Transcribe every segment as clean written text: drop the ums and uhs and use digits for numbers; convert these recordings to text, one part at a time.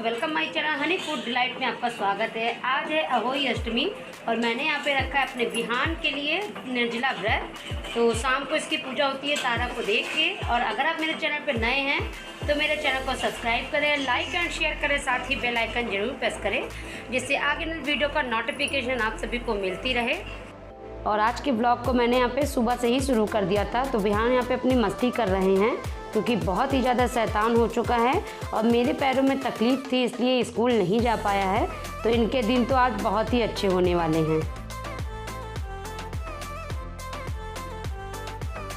Welcome my channel Honey Food delight में आपका स्वागत है। आज है अहोई अष्टमी और मैंने यहाँ पे रखा है अपने बिहान के लिए निर्जला व्रत। तो शाम को इसकी पूजा होती है तारा को देख के। और अगर आप मेरे चैनल पे नए हैं तो मेरे चैनल को सब्सक्राइब करें, लाइक एंड शेयर करें, साथ ही बेल आइकन जरूर प्रेस करें जिससे आगे वीडियो का नोटिफिकेशन आप सभी को मिलती रहे। और आज के ब्लॉग को मैंने यहाँ पे सुबह से ही शुरू कर दिया था। तो बिहान यहाँ पे अपनी मस्ती कर रहे हैं क्योंकि बहुत ही ज़्यादा शैतान हो चुका है और मेरे पैरों में तकलीफ़ थी इसलिए स्कूल नहीं जा पाया है। तो इनके दिन तो आज बहुत ही अच्छे होने वाले हैं।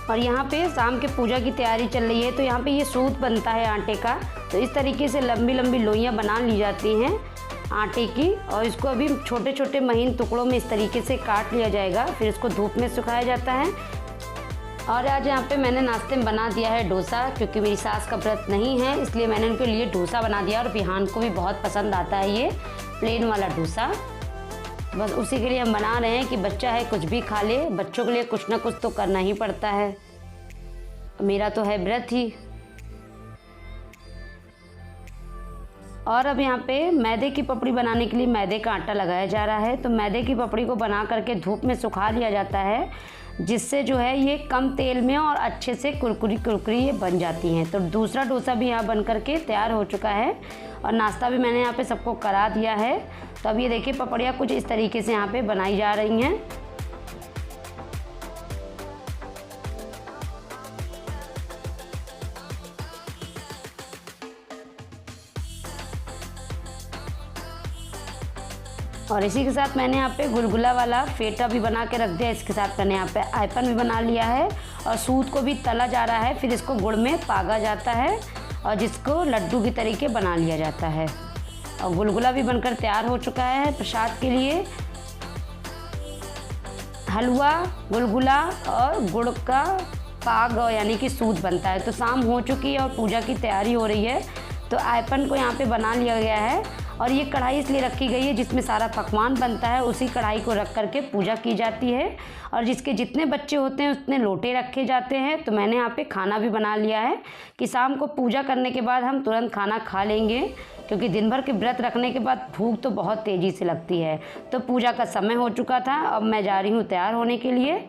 और यहाँ पे शाम के पूजा की तैयारी चल रही है। तो यहाँ पे ये सूत बनता है आटे का। तो इस तरीके से लंबी लंबी लोइयाँ बना ली जाती हैं आटे की और इसको अभी छोटे छोटे महीन टुकड़ों में इस तरीके से काट लिया जाएगा। फिर इसको धूप में सुखाया जाता है। और आज यहाँ पे मैंने नाश्ते में बना दिया है डोसा, क्योंकि मेरी सास का व्रत नहीं है इसलिए मैंने उनके लिए डोसा बना दिया। और बिहान को भी बहुत पसंद आता है ये प्लेन वाला डोसा। बस उसी के लिए हम बना रहे हैं कि बच्चा है कुछ भी खा ले, बच्चों के लिए कुछ ना कुछ तो करना ही पड़ता है। मेरा तो है व्रत ही। और अब यहाँ पे मैदे की पपड़ी बनाने के लिए मैदे का आटा लगाया जा रहा है। तो मैदे की पपड़ी को बना करके धूप में सुखा लिया जाता है जिससे जो है ये कम तेल में और अच्छे से कुरकुरी कुरकुरी ये बन जाती हैं। तो दूसरा डोसा भी यहाँ बन करके तैयार हो चुका है और नाश्ता भी मैंने यहाँ पे सबको करा दिया है। तो अब ये देखिए पपड़ियाँ कुछ इस तरीके से यहाँ पे बनाई जा रही हैं। और इसी के साथ मैंने यहाँ पे गुलगुला वाला फेटा भी बना के रख दिया। इसके साथ मैंने यहाँ पे आयपन भी बना लिया है और सूत को भी तला जा रहा है। फिर इसको गुड़ में पागा जाता है और जिसको लड्डू की तरीके बना लिया जाता है। और गुलगुला भी बनकर तैयार हो चुका है प्रसाद के लिए। हलवा, गुलगुला और गुड़ का पाग यानी कि सूत बनता है। तो शाम हो चुकी है और पूजा की तैयारी हो रही है। तो आयपन को यहाँ पे बना लिया गया है और ये कढ़ाई इसलिए रखी गई है जिसमें सारा पकवान बनता है। उसी कढ़ाई को रख करके पूजा की जाती है और जिसके जितने बच्चे होते हैं उतने लोटे रखे जाते हैं। तो मैंने यहाँ पे खाना भी बना लिया है कि शाम को पूजा करने के बाद हम तुरंत खाना खा लेंगे, क्योंकि दिन भर के व्रत रखने के बाद भूख तो बहुत तेज़ी से लगती है। तो पूजा का समय हो चुका था, अब मैं जा रही हूँ तैयार होने के लिए।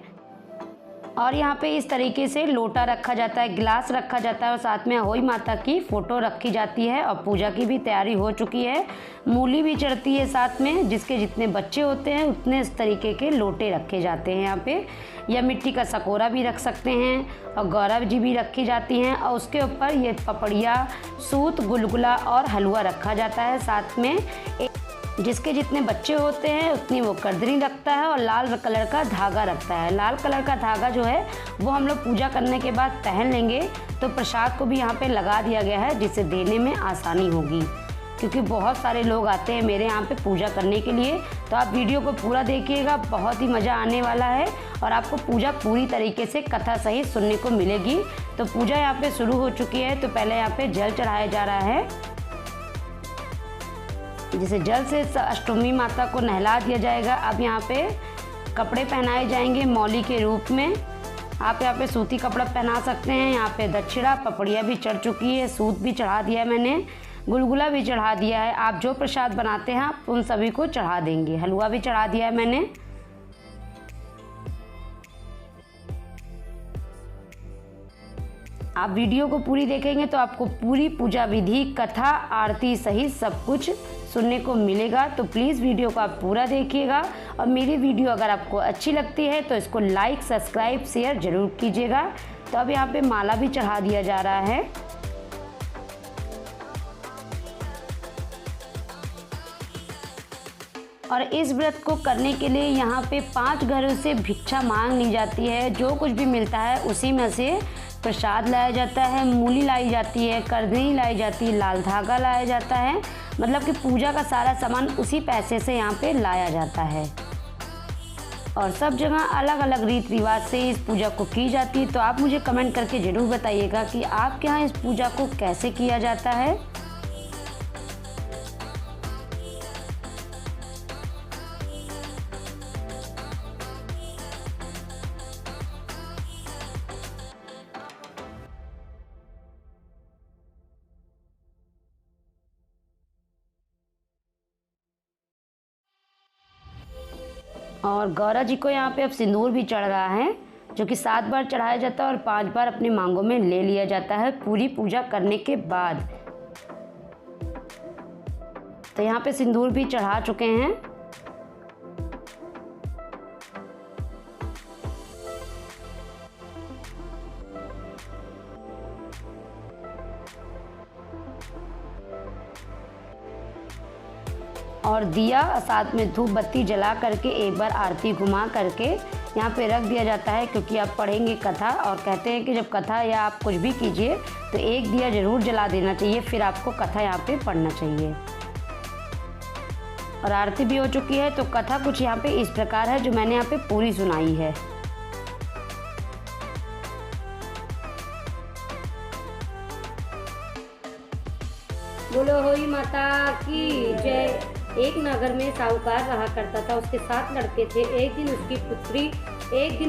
और यहाँ पे इस तरीके से लोटा रखा जाता है, गिलास रखा जाता है और साथ में अहोई माता की फ़ोटो रखी जाती है। और पूजा की भी तैयारी हो चुकी है। मूली भी चढ़ती है साथ में। जिसके जितने बच्चे होते हैं उतने इस तरीके के लोटे रखे जाते हैं यहाँ पे। या मिट्टी का सकोरा भी रख सकते हैं और गौरव जी भी रखी जाती हैं। और उसके ऊपर ये पपड़िया, सूत, गुलगुला और हलवा रखा जाता है साथ में। जिसके जितने बच्चे होते हैं उतनी वो कर्दरी रखता है और लाल कलर का धागा रखता है। लाल कलर का धागा जो है वो हम लोग पूजा करने के बाद पहन लेंगे। तो प्रसाद को भी यहाँ पे लगा दिया गया है जिससे देने में आसानी होगी, क्योंकि बहुत सारे लोग आते हैं मेरे यहाँ पे पूजा करने के लिए। तो आप वीडियो को पूरा देखिएगा, बहुत ही मज़ा आने वाला है और आपको पूजा पूरी तरीके से कथा सहित सुनने को मिलेगी। तो पूजा यहाँ पे शुरू हो चुकी है। तो पहले यहाँ पे जल चढ़ाया जा रहा है। जैसे जल से अष्टमी माता को नहला दिया जाएगा। अब यहाँ पे कपड़े पहनाए जाएंगे मौली के रूप में। आप यहाँ पे सूती कपड़ा पहना सकते हैं। यहाँ पे दक्षिणा, पपड़िया भी चढ़ चुकी है, सूत भी चढ़ा दिया है मैंने, गुलगुला भी चढ़ा दिया है। आप जो प्रसाद बनाते हैं आप उन सभी को चढ़ा देंगे। हलवा भी चढ़ा दिया है मैंने। आप वीडियो को पूरी देखेंगे तो आपको पूरी पूजा विधि, कथा, आरती सहित सब कुछ सुनने को मिलेगा। तो प्लीज़ वीडियो को आप पूरा देखिएगा। और मेरी वीडियो अगर आपको अच्छी लगती है तो इसको लाइक, सब्सक्राइब, शेयर ज़रूर कीजिएगा। तो अब यहाँ पे माला भी चढ़ा दिया जा रहा है। और इस व्रत को करने के लिए यहाँ पे 5 घरों से भिक्षा मांग ली जाती है। जो कुछ भी मिलता है उसी में से प्रसाद लाया जाता है। मूली लाई जाती है, करदनी लाई जाती है, लाल धागा लाया जाता है। मतलब कि पूजा का सारा सामान उसी पैसे से यहाँ पे लाया जाता है। और सब जगह अलग अलग रीति रिवाज से इस पूजा को की जाती है। तो आप मुझे कमेंट करके ज़रूर बताइएगा कि आपके यहाँ इस पूजा को कैसे किया जाता है। और गौरा जी को यहाँ पे अब सिंदूर भी चढ़ रहा है, जो कि 7 बार चढ़ाया जाता है और 5 बार अपनी मांगों में ले लिया जाता है पूरी पूजा करने के बाद। तो यहाँ पे सिंदूर भी चढ़ा चुके हैं। और दिया साथ में धूप बत्ती जला करके एक बार आरती घुमा करके यहाँ पे रख दिया जाता है, क्योंकि आप पढ़ेंगे कथा और कहते हैं कि जब कथा या आप कुछ भी कीजिए तो एक दिया ज़रूर जला देना चाहिए, फिर आपको कथा यहाँ पे पढ़ना चाहिए। और आरती भी हो चुकी है। तो कथा कुछ यहाँ पे इस प्रकार है, जो मैंने यहाँ पे पूरी सुनाई है। बोलो होई माता की जय। एक नगर में साहूकार रहा करता था। उसके 7 लड़के थे। एक दिन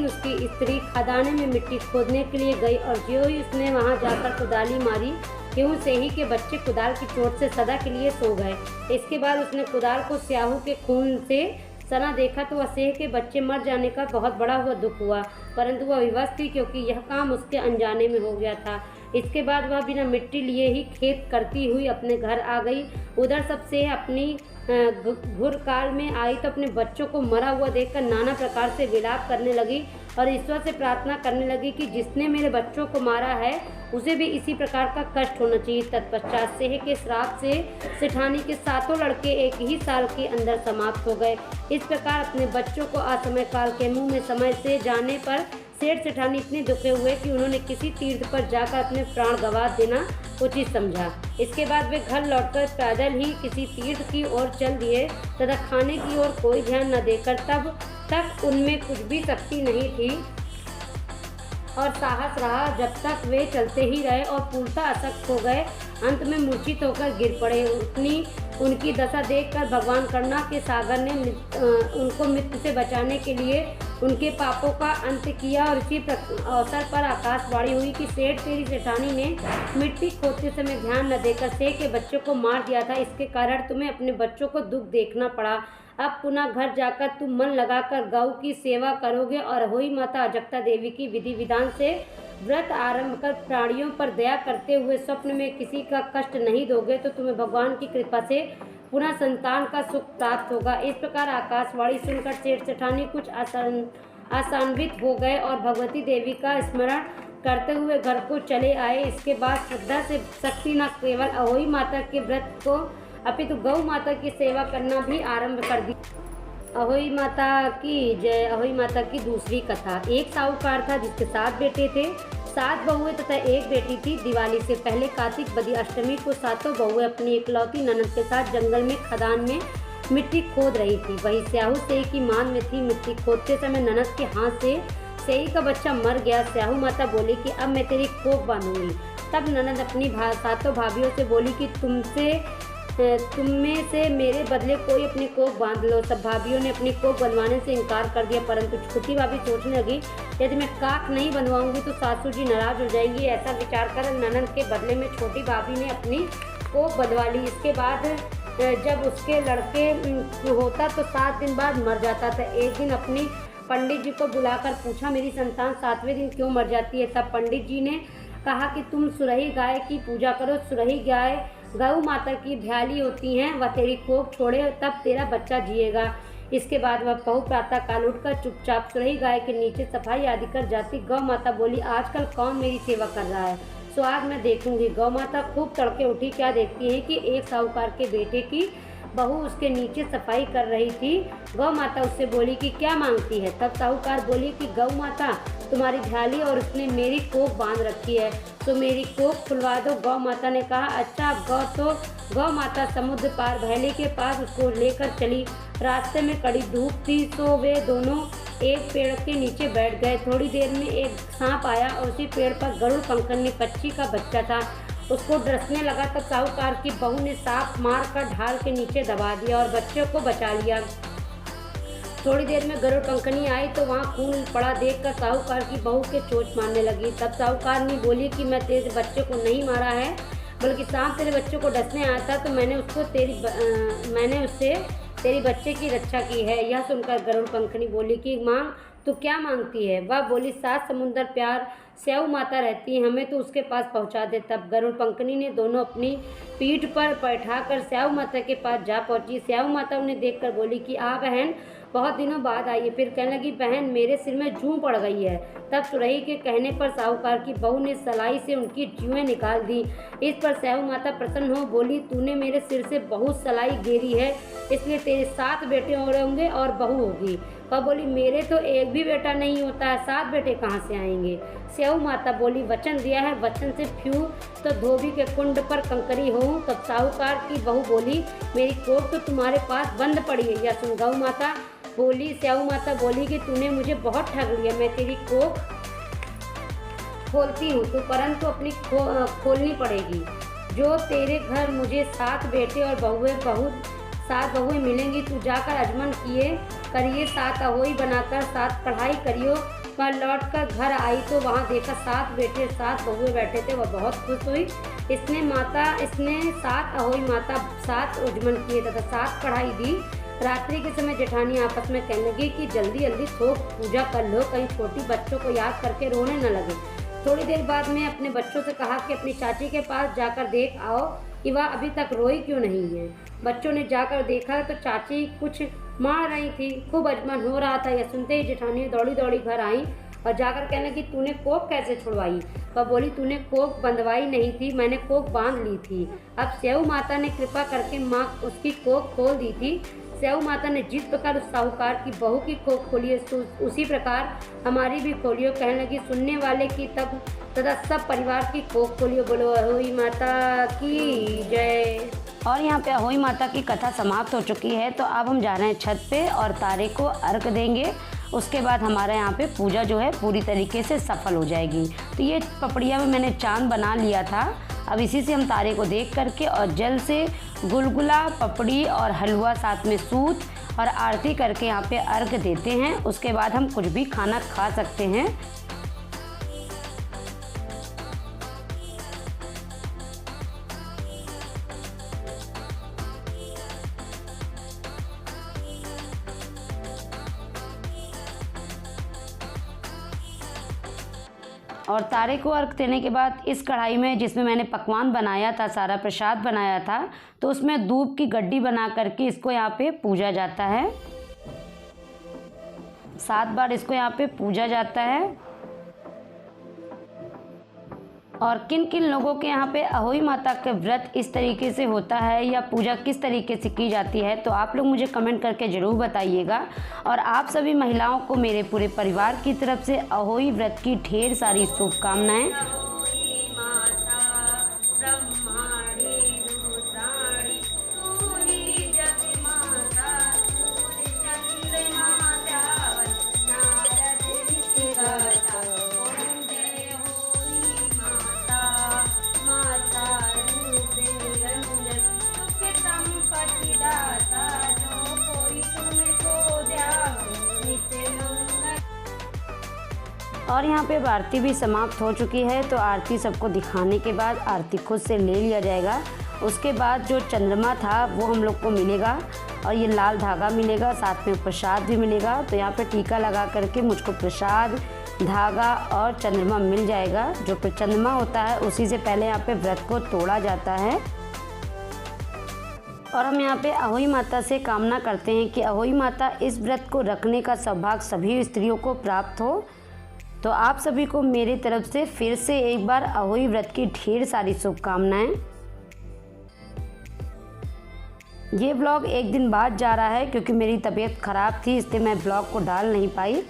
उसकी स्त्री खदाने में मिट्टी खोदने के लिए गई और जो ही उसने वहां जाकर कुदाली मारी, क्यों से ही के बच्चे कुदाल की चोट से सदा के लिए सो गए। इसके बाद उसने कुदाल को स्याहू के खून से सना देखा तो असेह के बच्चे मर जाने का बहुत बड़ा हुआ दुख हुआ, परंतु वह विवश थी क्योंकि यह काम उसके अनजाने में हो गया था। इसके बाद वह बिना मिट्टी लिए ही खेत करती हुई अपने घर आ गई। उधर सबसे अपनी घुरकाल में आई तो अपने बच्चों को मरा हुआ देखकर नाना प्रकार से विलाप करने लगी और ईश्वर से प्रार्थना करने लगी कि जिसने मेरे बच्चों को मारा है उसे भी इसी प्रकार का कष्ट होना चाहिए। तत्पश्चात सेह के श्राप से सेठानी के 7 लड़के एक ही साल के अंदर समाप्त हो गए। इस प्रकार अपने बच्चों को असमय काल के मुंह में समय से जाने पर सेठ सेठानी इतने दुखे हुए कि उन्होंने किसी तीर्थ पर जाकर अपने प्राण गंवा देना उचित समझा। इसके बाद वे घर लौटकर पैदल ही किसी तीर्थ की ओर चल दिए तथा खाने की ओर कोई ध्यान न देकर तब तक उनमें कुछ भी शक्ति नहीं थी और साहस रहा, जब तक वे चलते ही रहे और पूर्णतः अशक्त हो गए। अंत में मूर्छित होकर गिर पड़े। उनकी दशा देखकर भगवान करुणा के सागर ने उनको मृत्यु से बचाने के लिए उनके पापों का अंत किया और इसी अवसर पर आकाशवाणी हुई कि सेठ तेरी सेठानी ने मिट्टी खोदते समय ध्यान न देकर सेठ के बच्चों को मार दिया था। इसके कारण तुम्हें अपने बच्चों को दुख देखना पड़ा। अब पुनः घर जाकर तुम मन लगाकर गौ की सेवा करोगे और होई माता अजगता देवी की विधि विधान से व्रत आरंभ कर प्राणियों पर दया करते हुए स्वप्न में किसी का कष्ट नहीं दोगे तो तुम्हें भगवान की कृपा से पुनः संतान का सुख प्राप्त होगा। इस प्रकार आकाशवाणी सुनकर सेठ सेठानी कुछ आशान्वित हो गए और भगवती देवी का स्मरण करते हुए घर को चले आए। इसके बाद श्रद्धा से शक्ति न केवल अहोई माता के व्रत को अपितु गौ माता की सेवा करना भी आरंभ कर दी। अहोई माता की जय। अहोई माता की दूसरी कथा। एक साहूकार था जिसके 7 बेटे थे, 7 बहुएं तथा 1 बेटी थी। दिवाली से पहले कार्तिक बदी अष्टमी को 7 बहुएं अपनी इकलौती ननद के साथ जंगल में खदान में मिट्टी खोद रही थी। वही स्याहू सेई की मान में थी। मिट्टी खोदते समय ननद के हाथ से सेई का बच्चा मर गया। स्याहू माता बोली कि अब मैं तेरी कोख बांधूंगी। तब ननद अपनी 7 भाभियों से बोली कि तुम में से मेरे बदले कोई अपनी कोख बांध लो। सब भाभियों ने अपनी कोख बंधवाने से इनकार कर दिया, परंतु छोटी भाभी सोचने लगी यदि मैं काख नहीं बनवाऊंगी तो सासू जी नाराज हो जाएंगी। ऐसा विचार कर ननद के बदले में छोटी भाभी ने अपनी कोख बंधवा ली। इसके बाद जब उसके लड़के होता तो 7 दिन बाद मर जाता था। एक दिन अपनी पंडित जी को बुलाकर पूछा मेरी संतान 7वें दिन क्यों मर जाती है। तब पंडित जी ने कहा कि तुम सुरही गाय की पूजा करो। सुरही गाय गौ माता की भ्याली होती हैं, वह तेरी कोख छोड़े तब तेरा बच्चा जिएगा। इसके बाद वह बहु प्रातः काल उठकर चुपचाप सुरही गाय के नीचे सफाई आदि कर जाती। गौ माता बोली आजकल कौन मेरी सेवा कर रहा है, सो आज मैं देखूंगी। गौ माता खूब तड़के उठी। क्या देखती है कि एक साहूकार के बेटे की बहू उसके नीचे सफाई कर रही थी। गौ माता उससे बोली कि क्या मांगती है। तब साहूकार बोली कि गौ माता तुम्हारी झाली और उसने मेरी कोख बांध रखी है, तो मेरी कोख खुलवा दो। गौ माता ने कहा अच्छा। गौ माता समुद्र पार भैली के पास उसको लेकर चली। रास्ते में कड़ी धूप थी तो वे दोनों एक पेड़ के नीचे बैठ गए। थोड़ी देर में एक सांप आया और उसी पेड़ पर गरुड़ पंखनी पक्षी का बच्चा था। उसको डसने लगा तब साहूकार की बहू ने सांप मार कर ढाल के नीचे दबा दिया और बच्चों को बचा लिया। थोड़ी देर में गरुड़ पंखनी आई तो वहाँ खून पड़ा देखकर साहूकार की बहू के चोट मारने लगी। तब साहूकार ने बोली कि मैं तेरे बच्चे को नहीं मारा है, बल्कि सांप तेरे बच्चों को डसने आया था तो मैंने उससे तेरी बच्चे की रक्षा की है। यह सुनकर गरुड़ पंखनी बोली कि माँ तो क्या मांगती है। वह बोली 7 समुंदर प्यार स्याऊ माता रहती है, हमें तो उसके पास पहुंचा दे। तब गरुड़ पंखनी ने दोनों अपनी पीठ पर बैठाकर स्याऊ माता के पास जा पहुंची। स्याऊ माता उन्हें देखकर बोली कि आ बहन, बहुत दिनों बाद आई है। फिर कहने लगी बहन मेरे सिर में जूं पड़ गई है। तब सुरही के कहने पर साहूकार की बहू ने सलाई से उनकी जुएं निकाल दी। इस पर स्याऊ माता प्रसन्न हो बोली तूने मेरे सिर से बहुत सलाई गेरी है, इसलिए तेरे 7 बेटे होंगे और बहू होगी। वह बोली मेरे तो एक भी बेटा नहीं होता है, 7 बेटे कहाँ से आएंगे। स्याऊ माता बोली वचन दिया है, वचन से फ्यू तो धोबी के कुंड पर कंकरी हो। तब साहूकार की बहू बोली मेरी कोख तो तुम्हारे पास बंद पड़ी है। यह सुन गौ माता बोली, स्याऊ माता बोली कि तूने मुझे बहुत ठग लिया, मैं तेरी कोख खोलती हूँ तो परंतु अपनी खोलनी पड़ेगी। जो तेरे घर मुझे 7 बेटे और 7 बहुएं मिलेंगी, तू जाकर अजमन करिए 7 अहोई बनाकर 7 कढ़ाई करियो। वह लौट कर घर आई तो वहाँ देखा 7 बेटे 7 बहुएं बैठे थे। वह बहुत खुश हुई। इसने 7 अहोई माता 7 अजमन किए तथा 7 कढ़ाई दी। रात्रि के समय जेठानी आपस में कहने लगी कि जल्दी जल्दी थोक पूजा कर लो, कहीं छोटी बच्चों को याद करके रोने न लगे। थोड़ी देर बाद में अपने बच्चों से कहा कि अपनी चाची के पास जाकर देख आओ कि वह अभी तक रोई क्यों नहीं है। बच्चों ने जाकर देखा तो चाची कुछ मार रही थी, खूब अजमन हो रहा था। यह सुनते ही जेठानी दौड़ी दौड़ी घर आई और जाकर कहने कि तूने कोख कैसे छुड़वाई। वह बोली तूने कोख बंधवाई नहीं थी, मैंने कोख बांध ली थी। अब स्याऊ माता ने कृपा करके माँ उसकी कोख खोल दी थी। स्याऊ माता ने जिस प्रकार उस साहूकार की बहू की कोख खोली है उसी प्रकार हमारी भी खोलियो। कहने लगी सुनने वाले की तब तथा सब परिवार की कोख खोलियो। बोलो अहोई माता की जय। और यहाँ पे अहोई माता की कथा समाप्त हो चुकी है। तो अब हम जा रहे हैं छत पे और तारे को अर्घ देंगे। उसके बाद हमारे यहाँ पे पूजा जो है पूरी तरीके से सफल हो जाएगी। तो ये पपड़िया में मैंने चांद बना लिया था। अब इसी से हम तारे को देख करके और जल से गुलगुला, पपड़ी और हलवा साथ में सूत और आरती करके यहाँ पे अर्घ देते हैं। उसके बाद हम कुछ भी खाना खा सकते हैं। और तारे को अर्घ देने के बाद इस कढ़ाई में जिसमें मैंने पकवान बनाया था, सारा प्रसाद बनाया था, तो उसमें दूब की गड्डी बना करके इसको यहाँ पे पूजा जाता है। 7 बार इसको यहाँ पे पूजा जाता है। और किन किन लोगों के यहाँ पे अहोई माता का व्रत इस तरीके से होता है या पूजा किस तरीके से की जाती है, तो आप लोग मुझे कमेंट करके ज़रूर बताइएगा। और आप सभी महिलाओं को मेरे पूरे परिवार की तरफ से अहोई व्रत की ढेर सारी शुभकामनाएं। और यहाँ पे आरती भी समाप्त हो चुकी है। तो आरती सबको दिखाने के बाद आरती खुद से ले लिया जाएगा। उसके बाद जो चंद्रमा था वो हम लोग को मिलेगा और ये लाल धागा मिलेगा, साथ में प्रसाद भी मिलेगा। तो यहाँ पे टीका लगा करके मुझको प्रसाद, धागा और चंद्रमा मिल जाएगा। जो चंद्रमा होता है उसी से पहले यहाँ पे व्रत को तोड़ा जाता है। और हम यहाँ पे अहोई माता से कामना करते हैं कि अहोई माता इस व्रत को रखने का सौभाग्य सभी स्त्रियों को प्राप्त हो। तो आप सभी को मेरी तरफ से फिर से एक बार अहोई व्रत की ढेर सारी शुभकामनाएं। ये ब्लॉग एक दिन बाद जा रहा है क्योंकि मेरी तबीयत ख़राब थी, इसलिए मैं ब्लॉग को डाल नहीं पाई।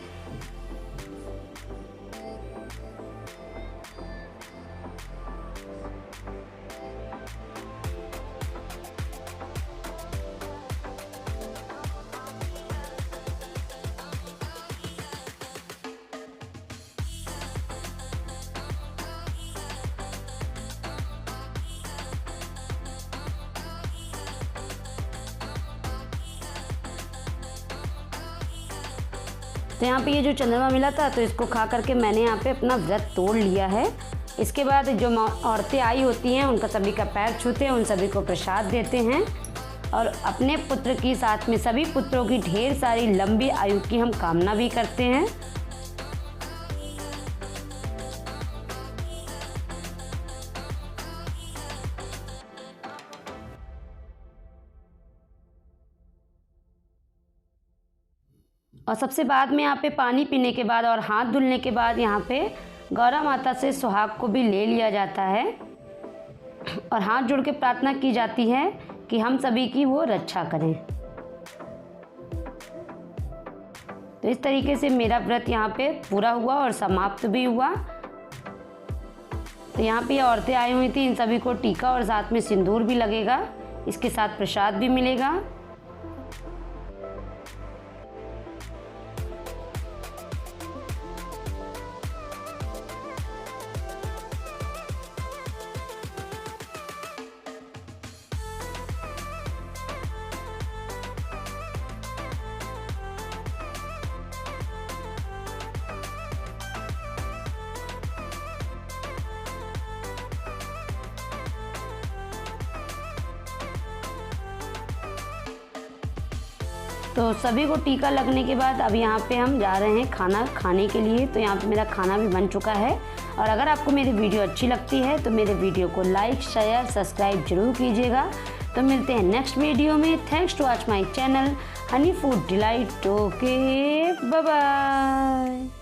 तो यहाँ पे ये जो चंद्रमा मिला था तो इसको खा करके मैंने यहाँ पे अपना व्रत तोड़ लिया है। इसके बाद जो औरतें आई होती हैं उनका सभी का पैर छूते हैं, उन सभी को प्रसाद देते हैं। और अपने पुत्र की साथ में सभी पुत्रों की ढेर सारी लंबी आयु की हम कामना भी करते हैं। और सबसे बाद में यहाँ पे पानी पीने के बाद और हाथ धुलने के बाद यहाँ पे गौरा माता से सुहाग को भी ले लिया जाता है और हाथ जोड़ के प्रार्थना की जाती है कि हम सभी की वो रक्षा करें। तो इस तरीके से मेरा व्रत यहाँ पे पूरा हुआ और समाप्त भी हुआ। तो यहाँ पे ये औरतें आई हुई थी, इन सभी को टीका और साथ में सिंदूर भी लगेगा, इसके साथ प्रसाद भी मिलेगा। तो सभी को टीका लगने के बाद अब यहाँ पे हम जा रहे हैं खाना खाने के लिए। तो यहाँ पे मेरा खाना भी बन चुका है। और अगर आपको मेरी वीडियो अच्छी लगती है तो मेरे वीडियो को लाइक शेयर सब्सक्राइब जरूर कीजिएगा। तो मिलते हैं नेक्स्ट वीडियो में। Thanks to watch my channel Honey Food Delight. Okay bye bye.